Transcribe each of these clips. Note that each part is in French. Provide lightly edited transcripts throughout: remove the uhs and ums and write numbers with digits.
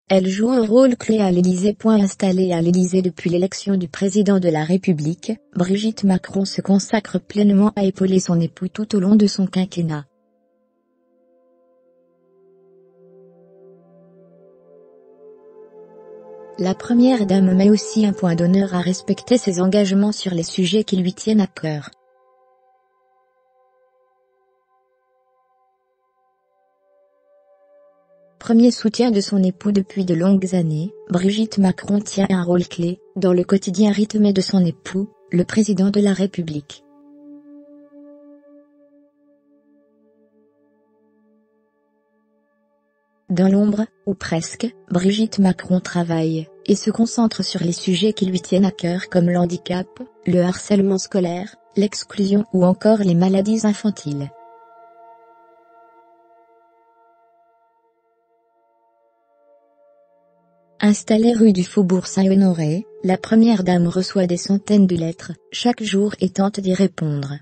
Elle joue un rôle clé à l'Élysée. Installée à l'Élysée depuis l'élection du président de la République, Brigitte Macron se consacre pleinement à épauler son époux tout au long de son quinquennat. La première dame met aussi un point d'honneur à respecter ses engagements sur les sujets qui lui tiennent à cœur. Premier soutien de son époux depuis de longues années, Brigitte Macron tient un rôle clé dans le quotidien rythmé de son époux, le président de la République. Dans l'ombre, ou presque, Brigitte Macron travaille et se concentre sur les sujets qui lui tiennent à cœur comme l'handicap, le harcèlement scolaire, l'exclusion ou encore les maladies infantiles. Installée rue du Faubourg Saint-Honoré, la première dame reçoit des centaines de lettres chaque jour et tente d'y répondre.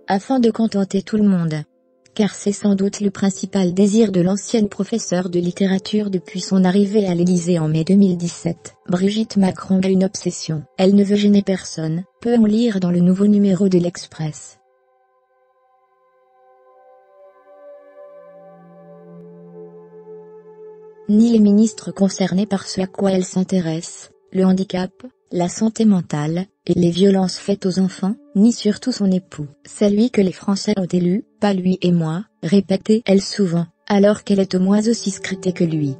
Afin de contenter tout le monde. Car c'est sans doute le principal désir de l'ancienne professeure de littérature depuis son arrivée à l'Élysée en mai 2017. Brigitte Macron a une obsession. Elle ne veut gêner personne, peut-on lire dans le nouveau numéro de l'Express. Ni les ministres concernés par ce à quoi elle s'intéresse, le handicap, la santé mentale, et les violences faites aux enfants, ni surtout son époux. C'est lui que les Français ont élu, pas lui et moi, répétait-elle souvent, alors qu'elle est au moins aussi scrutée que lui.